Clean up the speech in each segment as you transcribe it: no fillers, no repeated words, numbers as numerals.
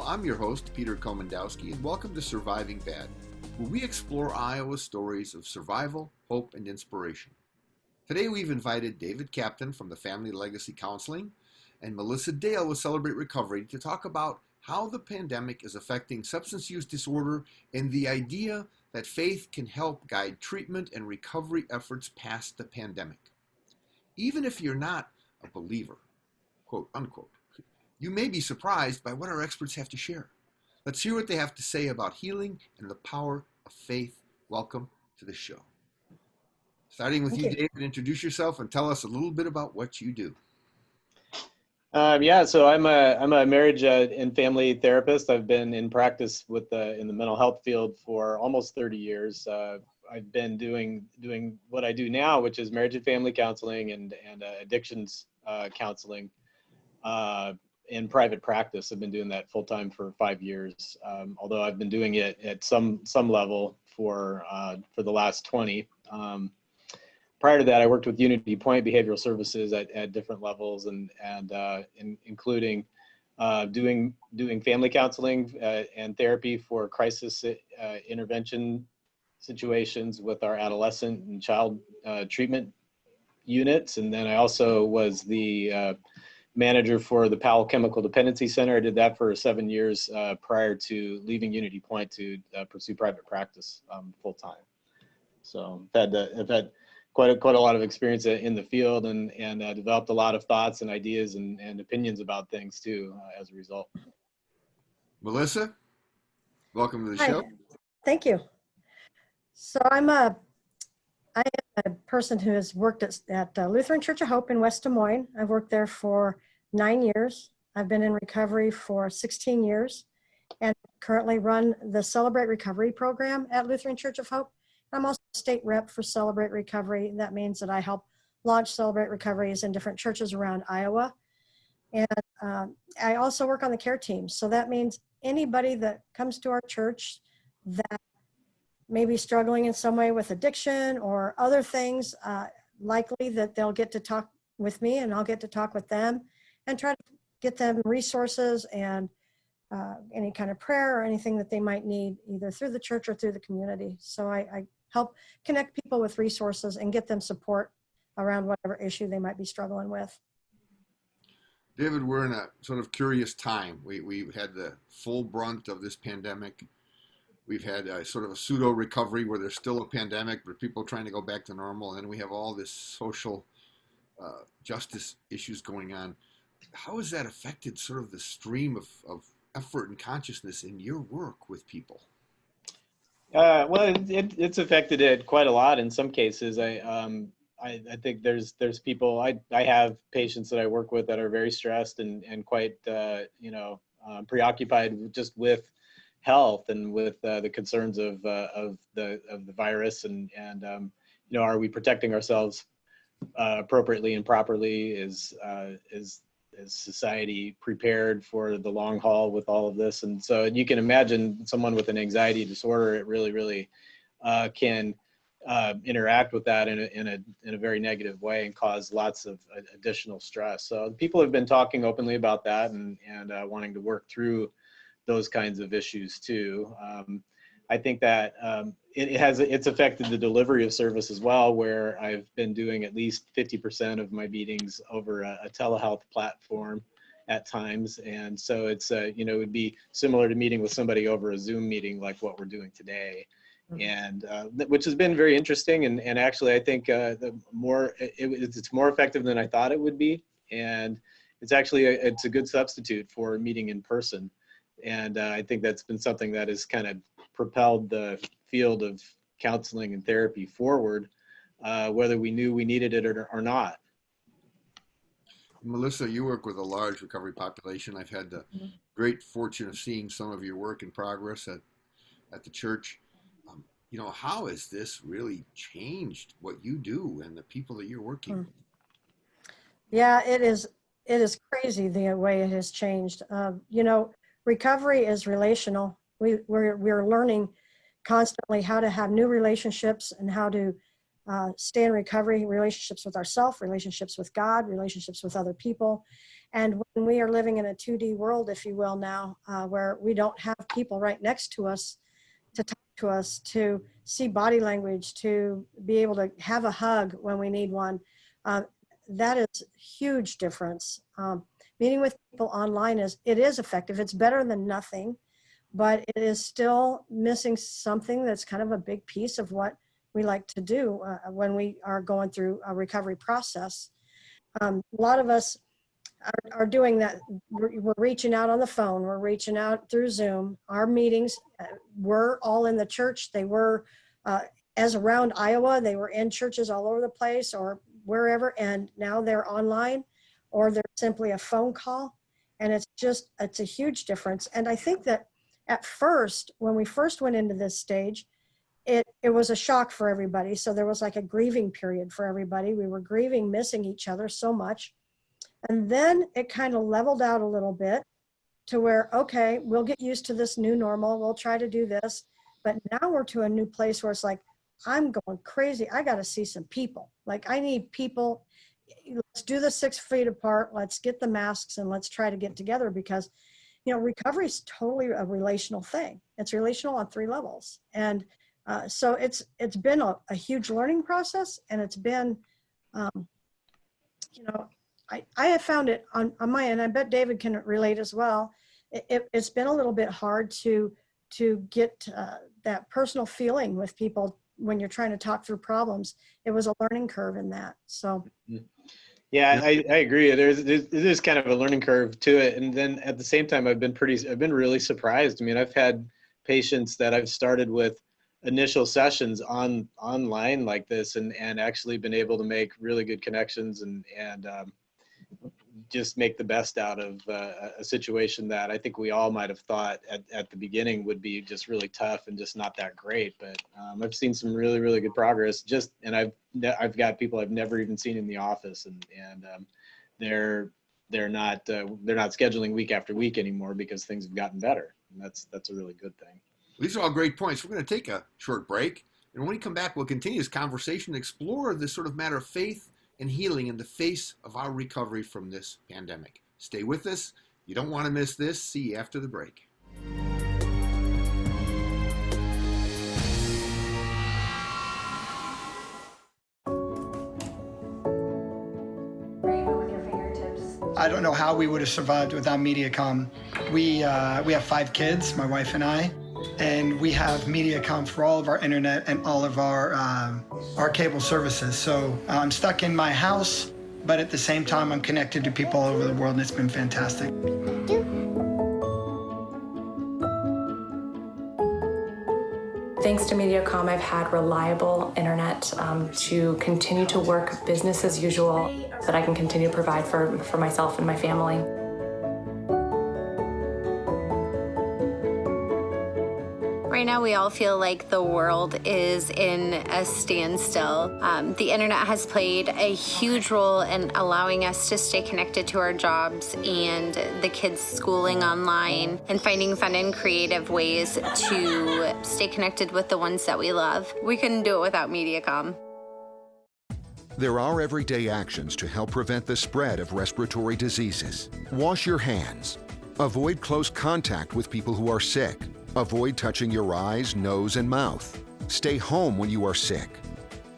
I'm your host, Peter Komendowski, and welcome to Surviving Bad, where we explore Iowa's stories of survival, hope, and inspiration. Today we've invited David Captain from the Family Legacy Counseling and Melissa Dale with Celebrate Recovery to talk about how the pandemic is affecting substance use disorder and the idea that faith can help guide treatment and recovery efforts past the pandemic. Even if you're not a believer, quote unquote, you may be surprised by what our experts have to share. Let's hear what they have to say about healing and the power of faith. Welcome to the show. Starting with you, David, introduce yourself and tell us a little bit about what you do. So I'm a marriage and family therapist. I've been in practice in the mental health field for almost 30 years. I've been doing what I do now, which is marriage and family counseling and addictions counseling in private practice. I've been doing that full time for 5 years, although I've been doing it at some level for the last 20. Prior to that, I worked with Unity Point Behavioral Services at different levels, and including doing family counseling and therapy for crisis intervention situations with our adolescent and child treatment units. And then I also was the manager for the Powell Chemical Dependency Center. I did that for 7 years prior to leaving Unity Point to pursue private practice full time. So I've had quite a lot of experience in the field and developed a lot of thoughts and ideas and opinions about things too as a result. Melissa, welcome to the show. Thank you. So I am a person who has worked at Lutheran Church of Hope in West Des Moines. I've worked there for 9 years. I've been in recovery for 16 years and currently run the Celebrate Recovery program at Lutheran Church of Hope. I'm also a state rep for Celebrate Recovery. That means that I help launch Celebrate Recoveries in different churches around Iowa. And I also work on the care team. So that means anybody that comes to our church that may be struggling in some way with addiction or other things, likely that they'll get to talk with me and I'll get to talk with them and try to get them resources and any kind of prayer or anything that they might need, either through the church or through the community. So I help connect people with resources and get them support around whatever issue they might be struggling with. David, we're in a sort of curious time. We've had the full brunt of this pandemic. We've had a sort of a pseudo recovery where there's still a pandemic, but people trying to go back to normal. And then we have all this social justice issues going on. How has that affected sort of the stream of effort and consciousness in your work with people? Well, it's affected it quite a lot in some cases. I think there's people, I have patients that I work with that are very stressed and quite, preoccupied just with health and with the concerns of the virus and are we protecting ourselves appropriately and properly? Is society prepared for the long haul with all of this? And so you can imagine someone with an anxiety disorder, it really can interact with that in a very negative way and cause lots of additional stress. So people have been talking openly about that and wanting to work through those kinds of issues too. I think that it's affected the delivery of service as well, where I've been doing at least 50% of my meetings over a telehealth platform at times. And so it's, it would be similar to meeting with somebody over a Zoom meeting like what we're doing today. And which has been very interesting. And actually, I think it's more effective than I thought it would be. And it's actually, it's a good substitute for meeting in person. And I think that's been something that has kind of propelled the field of counseling and therapy forward, whether we knew we needed it or not. Melissa, you work with a large recovery population. I've had the great fortune of seeing some of your work in progress at the church. How has this really changed what you do and the people that you're working with? Yeah, it is crazy the way it has changed. Recovery is relational. We're learning constantly how to have new relationships and how to stay in recovery, relationships with ourselves, relationships with God, relationships with other people. And when we are living in a 2D world, if you will, now, where we don't have people right next to us to talk to us, to see body language, to be able to have a hug when we need one, that is a huge difference. Meeting with people online is effective. It's better than nothing, but it is still missing something that's kind of a big piece of what we like to do when we are going through a recovery process. A lot of us are doing that. We're reaching out on the phone. We're reaching out through Zoom. Our meetings were all in the church. They were, as around Iowa, they were in churches all over the place or wherever, and now they're online or they're simply a phone call. And it's a huge difference. And I think that at first, when we first went into this stage, it was a shock for everybody. So there was like a grieving period for everybody. We were grieving, missing each other so much. And then it kind of leveled out a little bit to where, okay, we'll get used to this new normal. We'll try to do this. But now we're to a new place where it's like, I'm going crazy. I got to see some people. Like, I need people. Let's do the 6 feet apart. Let's get the masks and let's try to get together, because, recovery is totally a relational thing. It's relational on 3 levels. And so it's been a huge learning process, and it's been, I have found it on my end. I bet David can relate as well. It's been a little bit hard to get that personal feeling with people when you're trying to talk through problems. It was a learning curve in that. So. Yeah, I agree. There's kind of a learning curve to it. And then at the same time, I've been really surprised. I mean, I've had patients that I've started with initial sessions online like this and actually been able to make really good connections and just make the best out of a situation that I think we all might have thought at the beginning would be just really tough and just not that great. But I've seen some really, really good progress. And I've got people I've never even seen in the office, and they're not scheduling week after week anymore because things have gotten better. And that's a really good thing. These are all great points. We're going to take a short break, and when we come back, we'll continue this conversation and explore this sort of matter of faith and healing in the face of our recovery from this pandemic. Stay with us. You don't want to miss this. See you after the break. I don't know how we would have survived without Mediacom. We have 5 kids, my wife and I, and we have Mediacom for all of our internet and all of our cable services. So I'm stuck in my house, but at the same time, I'm connected to people all over the world, and it's been fantastic. Thanks to Mediacom, I've had reliable internet to continue to work business as usual, that I can continue to provide for myself and my family. Right now, we all feel like the world is in a standstill. The internet has played a huge role in allowing us to stay connected to our jobs and the kids' schooling online and finding fun and creative ways to stay connected with the ones that we love. We couldn't do it without Mediacom. There are everyday actions to help prevent the spread of respiratory diseases. Wash your hands. Avoid close contact with people who are sick. Avoid touching your eyes, nose, and mouth. Stay home when you are sick.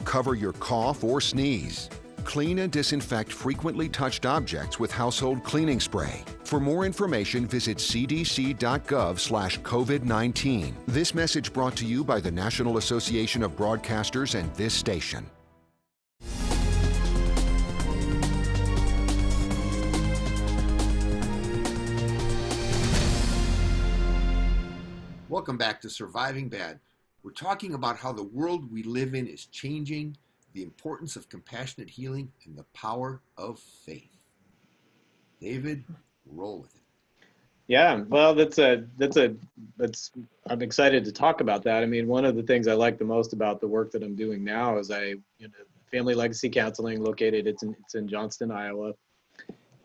Cover your cough or sneeze. Clean and disinfect frequently touched objects with household cleaning spray. For more information, visit cdc.gov/COVID-19. This message brought to you by the National Association of Broadcasters and this station. Welcome back to Surviving Bad. We're talking about how the world we live in is changing, the importance of compassionate healing, and the power of faith. David, roll with it. Yeah, well, I'm excited to talk about that. I mean, one of the things I like the most about the work that I'm doing now is Family Legacy Counseling, located, it's in Johnston, Iowa.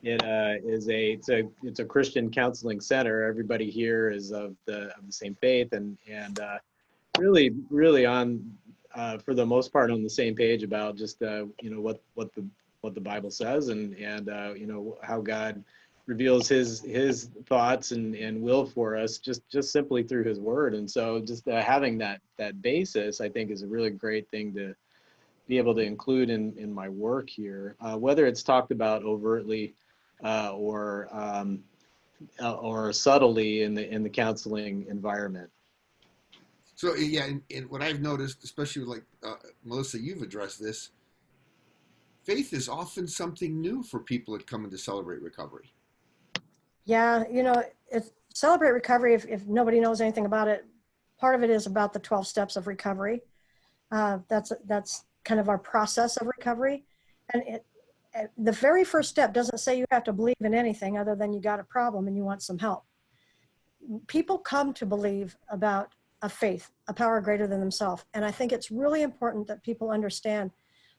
It's a Christian counseling center. Everybody here is of the same faith, and really on for the most part on the same page about just what the Bible says, and how God reveals his thoughts and will for us just simply through his word. And so just having that basis, I think, is a really great thing to be able to include in my work here, whether it's talked about overtly or subtly in the counseling environment. So yeah, and what I've noticed, especially like Melissa, you've addressed this. Faith is often something new for people that come in to celebrate recovery. Yeah, it's Celebrate Recovery, if nobody knows anything about it, part of it is about the 12 steps of recovery. That's kind of our process of recovery. And the very first step doesn't say you have to believe in anything other than you got a problem and you want some help. People come to believe about a faith, a power greater than themselves. And I think it's really important that people understand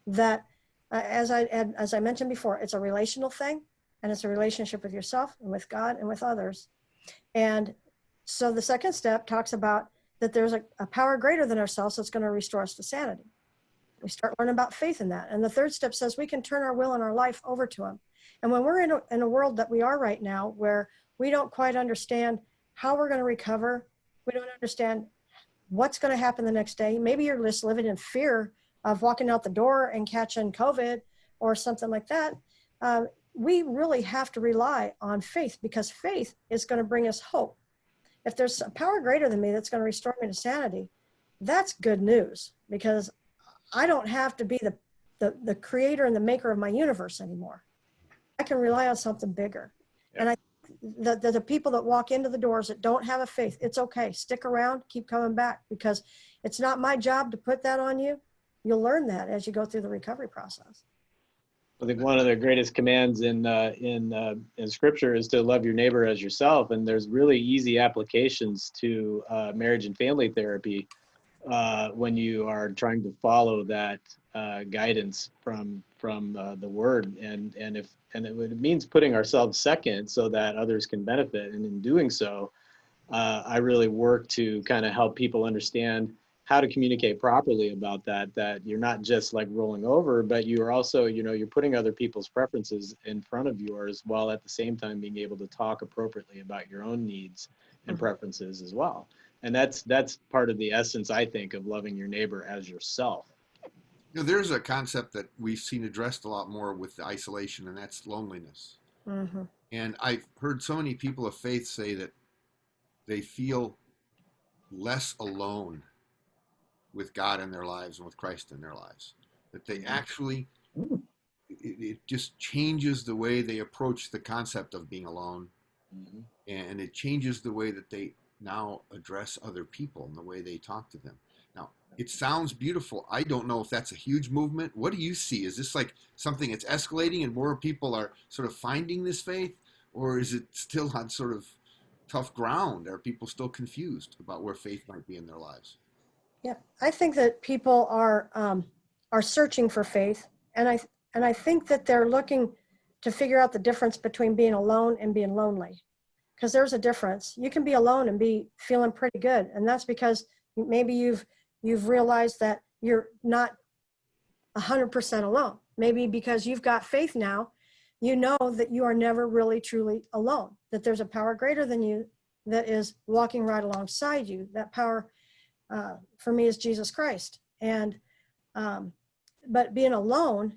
that, as I mentioned before, it's a relational thing, and it's a relationship with yourself and with God and with others. And so the second step talks about that there's a power greater than ourselves that's going to restore us to sanity. We start learning about faith in that. And the third step says we can turn our will and our life over to him. And when we're in a world that we are right now, where we don't quite understand how we're going to recover, we don't understand what's going to happen the next day. Maybe you're just living in fear of walking out the door and catching COVID or something like that. We really have to rely on faith, because faith is going to bring us hope. If there's a power greater than me that's going to restore me to sanity, that's good news, because I don't have to be the creator and the maker of my universe anymore. I can rely on something bigger. Yeah. And I think the people that walk into the doors that don't have a faith, it's okay. Stick around, keep coming back, because it's not my job to put that on you. You'll learn that as you go through the recovery process. I think one of the greatest commands in Scripture is to love your neighbor as yourself, and there's really easy applications to marriage and family therapy when you are trying to follow that guidance from the Word, and it means putting ourselves second so that others can benefit. And in doing so, I really work to kind of help people understand how to communicate properly about that you're not just like rolling over, but you're also, you're putting other people's preferences in front of yours, while at the same time being able to talk appropriately about your own needs and preferences as well. And that's part of the essence, I think, of loving your neighbor as yourself. There's a concept that we've seen addressed a lot more with isolation, and that's loneliness. Mm-hmm. And I've heard so many people of faith say that they feel less alone with God in their lives and with Christ in their lives. That they actually, it just changes the way they approach the concept of being alone. Mm-hmm. And it changes the way that they now address other people and the way they talk to them. Now, it sounds beautiful. I don't know if that's a huge movement. What do you see? Is this like something that's escalating and more people are sort of finding this faith? Or is it still on sort of tough ground? Are people still confused about where faith might be in their lives? Yeah, I think that people are searching for faith, and I think that they're looking to figure out the difference between being alone and being lonely, because there's a difference. You can be alone and be feeling pretty good, and that's because maybe you've realized that you're not 100% alone. Maybe because you've got faith now, you know that you are never really truly alone. That there's a power greater than you that is walking right alongside you. That power, for me, is Jesus Christ. And but being alone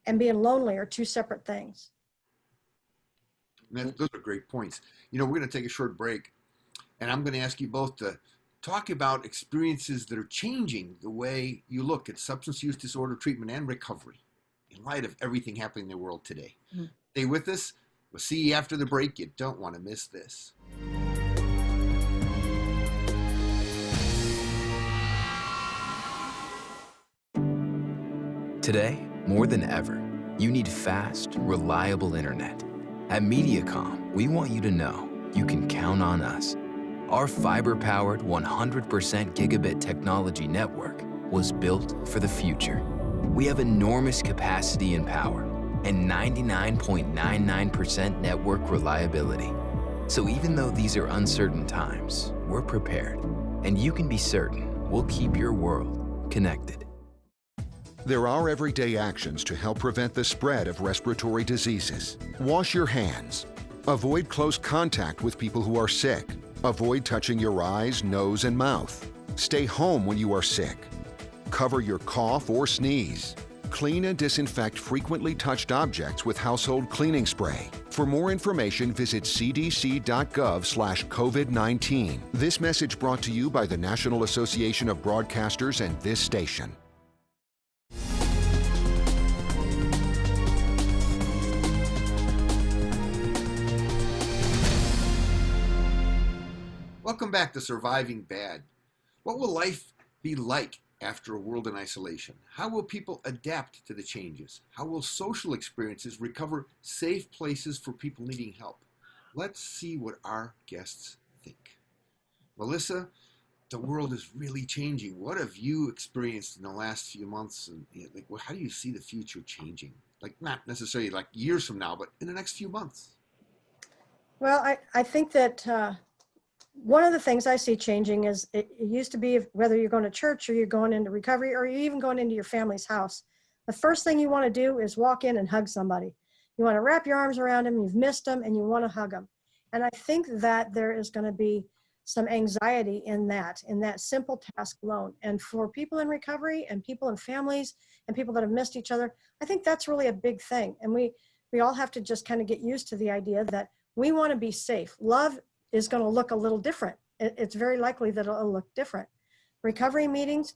and being lonely are two separate things. Those are great points. We're going to take a short break, and I'm going to ask you both to talk about experiences that are changing the way you look at substance use disorder treatment and recovery in light of everything happening in the world today. Mm-hmm. Stay with us. We'll see you after the break. You don't want to miss this. Today, more than ever, you need fast, reliable internet. At Mediacom, we want you to know you can count on us. Our fiber-powered 100% gigabit technology network was built for the future. We have enormous capacity and power and 99.99% network reliability. So even though these are uncertain times, we're prepared. And you can be certain we'll keep your world connected. There are everyday actions to help prevent the spread of respiratory diseases. Wash your hands. Avoid close contact with people who are sick. Avoid touching your eyes, nose, and mouth. Stay home when you are sick. Cover your cough or sneeze. Clean and disinfect frequently touched objects with household cleaning spray. For more information, visit cdc.gov/COVID-19. This message brought to you by the National Association of Broadcasters and this station. Welcome back to Surviving Bad. What will life be like after a world in isolation? How will people adapt to the changes? How will social experiences recover safe places for people needing help? Let's see what our guests think. Melissa, the world is really changing. What have you experienced in the last few months? And how do you see the future changing? Like, not necessarily like years from now, but in the next few months. Well, I think that one of the things I see changing is it used to be whether you're going to church or you're going into recovery or you're even going into your family's house. The first thing you want to do is walk in and hug somebody. You want to wrap your arms around them, you've missed them, and you want to hug them. And I think that there is going to be some anxiety in that simple task alone. And for people in recovery and people in families and people that have missed each other, I think that's really a big thing. And we all have to just kind of get used to the idea that we want to be safe. Love is going to look a little different. It's very likely that it'll look different. Recovery meetings,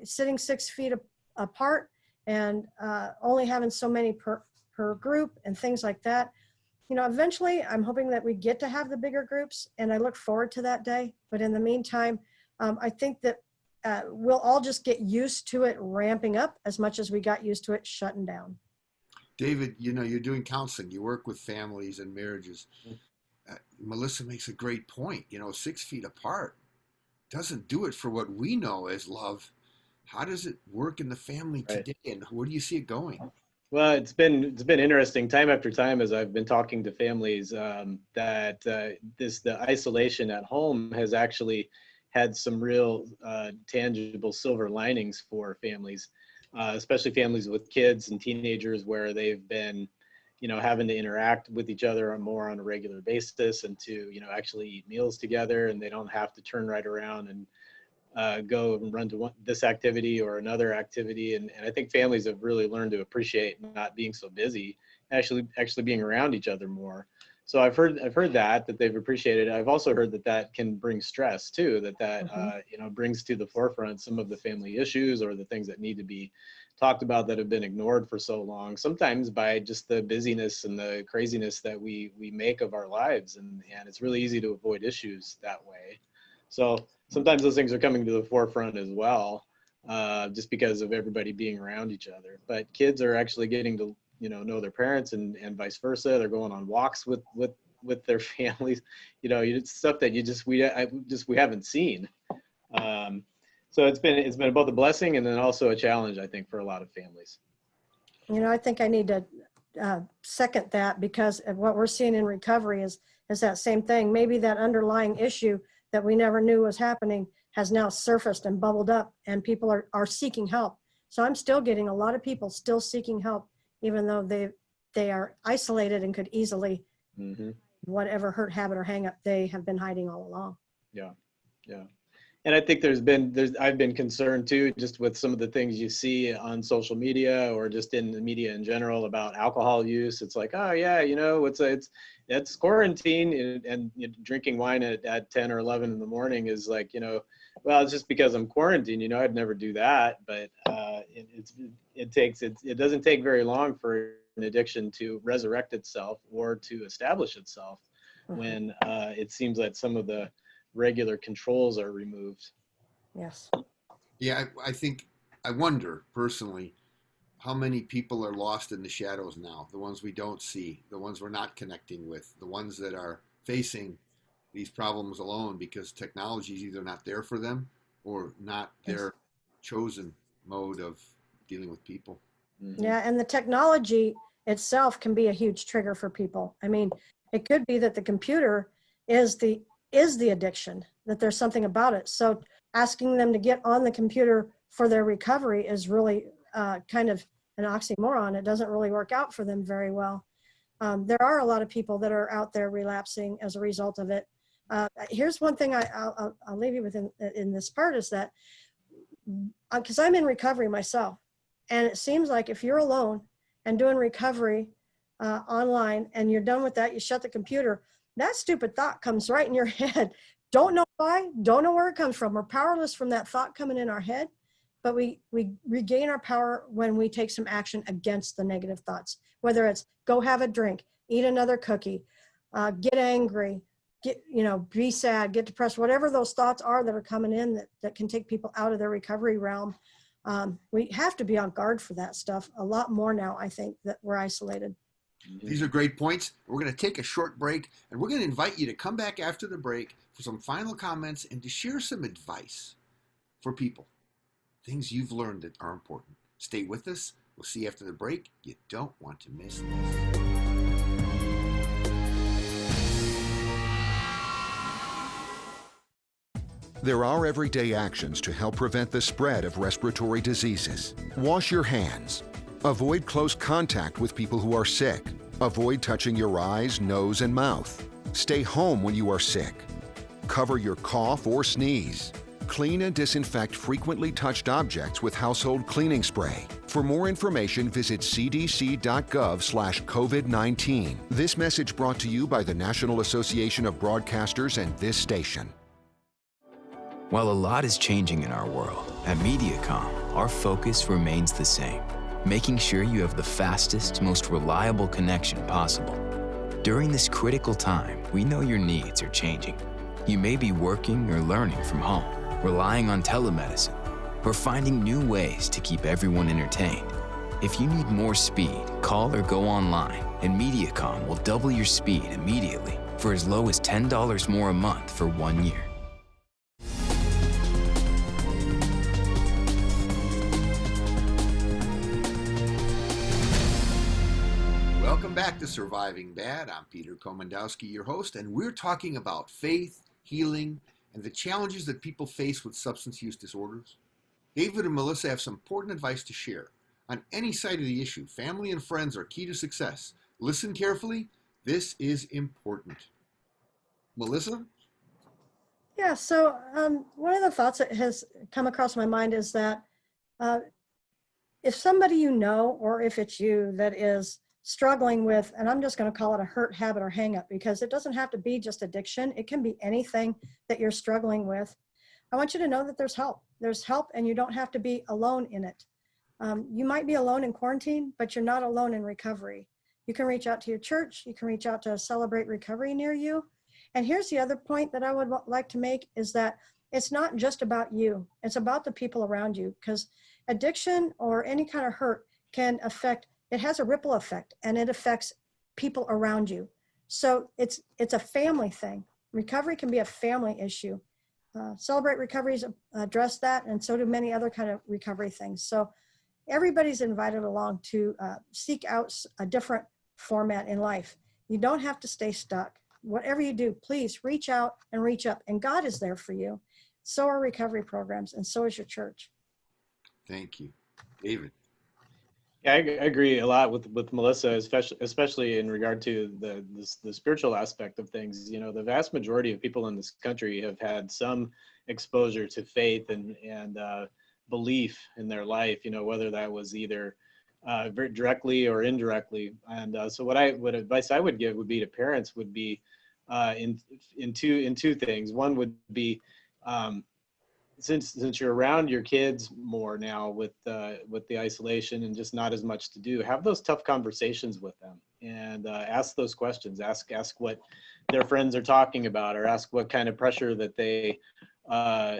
sitting 6 feet apart and only having so many per group and things like that. You know, eventually I'm hoping that we get to have the bigger groups, and I look forward to that day. But in the meantime, I think that we'll all just get used to it ramping up as much as we got used to it shutting down. David, you know, you're doing counseling, you work with families and marriages. Melissa makes a great point. 6 feet apart doesn't do it for what we know as love. How does it work in the family today, and where do you see it going? Well, it's been interesting time after time as I've been talking to families that the isolation at home has actually had some real tangible silver linings for families, especially families with kids and teenagers where they've been having to interact with each other more on a regular basis and to, actually eat meals together, and they don't have to turn right around and go and run to this activity or another activity. And I think families have really learned to appreciate not being so busy, actually being around each other more. So I've heard that they've appreciated it. I've also heard that can bring stress too, that brings to the forefront some of the family issues or the things that need to be talked about that have been ignored for so long, sometimes by just the busyness and the craziness that we make of our lives. And it's really easy to avoid issues that way. So sometimes those things are coming to the forefront as well, just because of everybody being around each other. But kids are actually getting to, know their parents and vice versa. They're going on walks with their families. It's stuff that we haven't seen. So it's been both a blessing and then also a challenge, I think, for a lot of families. I think I need to second that, because of what we're seeing in recovery is that same thing. Maybe that underlying issue that we never knew was happening has now surfaced and bubbled up, and people are seeking help. So I'm still getting a lot of people still seeking help, even though they are isolated and could easily whatever hurt, habit, or hang up they have been hiding all along. Yeah. And I think I've been concerned too, just with some of the things you see on social media or just in the media in general about alcohol use. It's like, oh yeah, it's quarantine, and drinking wine at 10 or 11 in the morning is like, well, it's just because I'm quarantined. I'd never do that. But it doesn't take very long for an addiction to resurrect itself or to establish itself when it seems that some of the regular controls are removed. Yes. Yeah, I wonder personally how many people are lost in the shadows now, the ones we don't see, the ones we're not connecting with, the ones that are facing these problems alone because technology is either not there for them or not their chosen mode of dealing with people. Yeah, and the technology itself can be a huge trigger for people. I mean, it could be that the computer is the addiction, that there's something about it. So asking them to get on the computer for their recovery is really kind of an oxymoron. It doesn't really work out for them very well. There are a lot of people that are out there relapsing as a result of it. Here's one thing I'll leave you with in this part is that, because I'm in recovery myself, and it seems like if you're alone and doing recovery online and you're done with that, you shut the computer, that stupid thought comes right in your head. Don't know why, don't know where it comes from. We're powerless from that thought coming in our head, but we regain our power when we take some action against the negative thoughts, whether it's go have a drink, eat another cookie, get angry, be sad, get depressed, whatever those thoughts are that are coming in that can take people out of their recovery realm. We have to be on guard for that stuff a lot more now, I think, that we're isolated. These are great points. We're going to take a short break, and we're going to invite you to come back after the break for some final comments and to share some advice for people, things you've learned that are important. Stay with us. We'll see you after the break. You don't want to miss this. There are everyday actions to help prevent the spread of respiratory diseases. Wash your hands. Avoid close contact with people who are sick. Avoid touching your eyes, nose, and mouth. Stay home when you are sick. Cover your cough or sneeze. Clean and disinfect frequently touched objects with household cleaning spray. For more information, visit cdc.gov/COVID-19. This message brought to you by the National Association of Broadcasters and this station. While a lot is changing in our world, at Mediacom, our focus remains the same. Making sure you have the fastest, most reliable connection possible. During this critical time, we know your needs are changing. You may be working or learning from home, relying on telemedicine, or finding new ways to keep everyone entertained. If you need more speed, call or go online, and Mediacom will double your speed immediately for as low as $10 more a month for 1 year. Welcome back to Surviving Bad. I'm Peter Komendowski, your host, and we're talking about faith, healing, and the challenges that people face with substance use disorders. David and Melissa have some important advice to share. On any side of the issue, family and friends are key to success. Listen carefully. This is important. Melissa? Yeah, so one of the thoughts that has come across my mind is that if somebody you know, or if it's you that is struggling with, and I'm just going to call it a hurt, habit, or hang up, because it doesn't have to be just addiction. It can be anything that you're struggling with. I want you to know that there's help. There's help, and you don't have to be alone in it. You might be alone in quarantine, but you're not alone in recovery. You can reach out to your church. You can reach out to Celebrate Recovery near you. And here's the other point that I would like to make is that it's not just about you. It's about the people around you, because addiction or any kind of hurt can affect, it has a ripple effect, and it affects people around you. So it's a family thing. Recovery can be a family issue. Celebrate Recovery's address that, and so do many other kind of recovery things. So everybody's invited along to seek out a different format in life. You don't have to stay stuck. Whatever you do, please reach out and reach up, and God is there for you. So are recovery programs, and so is your church. Thank you. David? Yeah, I agree a lot with Melissa, especially in regard to the spiritual aspect of things. You know, the vast majority of people in this country have had some exposure to faith and belief in their life. You know, whether that was either very directly or indirectly. And so what advice I would give would be to parents would be in two things. One would be since you're around your kids more now with the isolation and just not as much to do, have those tough conversations with them and ask those questions. Ask what their friends are talking about, or ask what kind of pressure that they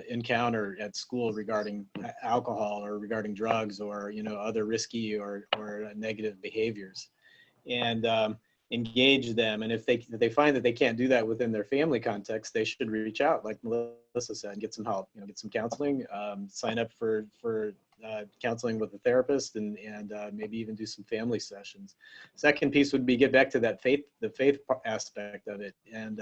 encounter at school regarding alcohol or regarding drugs or other risky or negative behaviors, and engage them. And if they find that they can't do that within their family context, they should reach out, like Melissa said, and get some help. Get some counseling, sign up for counseling with a therapist, and maybe even do some family sessions. Second piece would be get back to that the faith aspect of it. And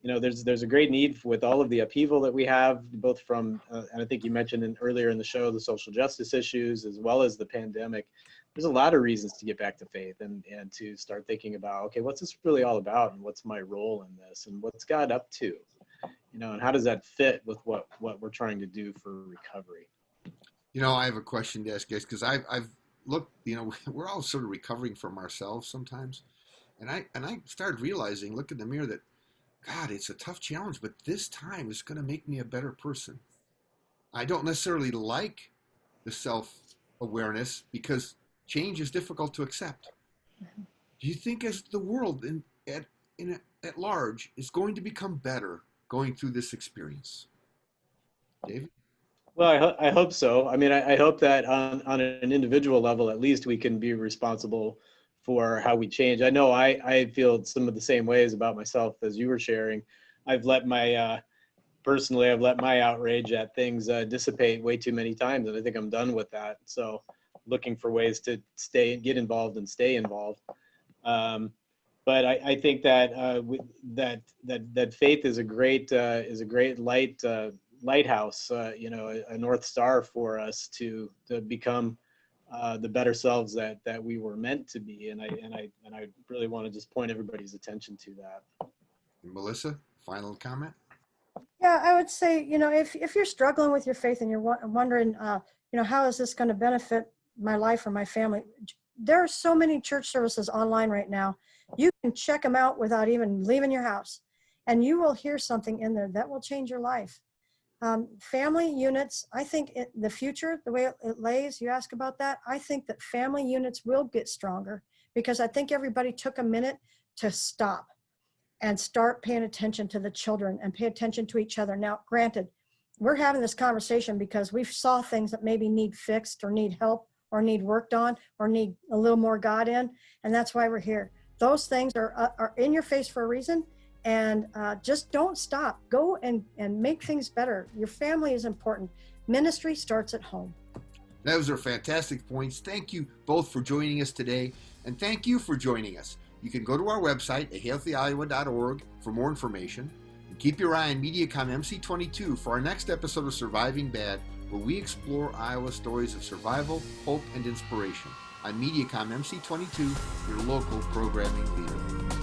there's a great need with all of the upheaval that we have, both from and I think you mentioned earlier in the show, the social justice issues as well as the pandemic. There's a lot of reasons to get back to faith and to start thinking about, okay, what's this really all about, and what's my role in this, and what's God up to, and how does that fit with what we're trying to do for recovery? I have a question to ask guys, because I've looked, we're all sort of recovering from ourselves sometimes, and I started realizing, look in the mirror, that God, it's a tough challenge, but this time is going to make me a better person. I don't necessarily like the self-awareness because change is difficult to accept. Do you think as the world at large is going to become better going through this experience? David? Well, I hope so. I mean, I hope that on an individual level, at least, we can be responsible for how we change. I know I feel some of the same ways about myself as you were sharing. I've let my outrage at things dissipate way too many times, and I think I'm done with that. So looking for ways to get involved and stay involved. But I think that that faith is a great lighthouse, a North Star for us to become the better selves that we were meant to be. And I really want to just point everybody's attention to that. Melissa, final comment? Yeah, I would say, if you're struggling with your faith and you're wondering, how is this going to benefit my life or my family? There are so many church services online right now. You can check them out without even leaving your house, and you will hear something in there that will change your life. Family units, I think the future, the way it lays, you ask about that, I think that family units will get stronger, because I think everybody took a minute to stop and start paying attention to the children and pay attention to each other. Now, granted, we're having this conversation because we saw things that maybe need fixed or need help or need worked on or need a little more God in, and that's why we're here. Those things are in your face for a reason, and just don't stop. Go and make things better. Your family is important. Ministry starts at home. Those are fantastic points. Thank you both for joining us today, and thank you for joining us. You can go to our website, ahealthyiowa.org, for more information. And keep your eye on Mediacom MC22 for our next episode of Surviving Bad, where we explore Iowa stories of survival, hope, and inspiration. On Mediacom MC22, your local programming leader.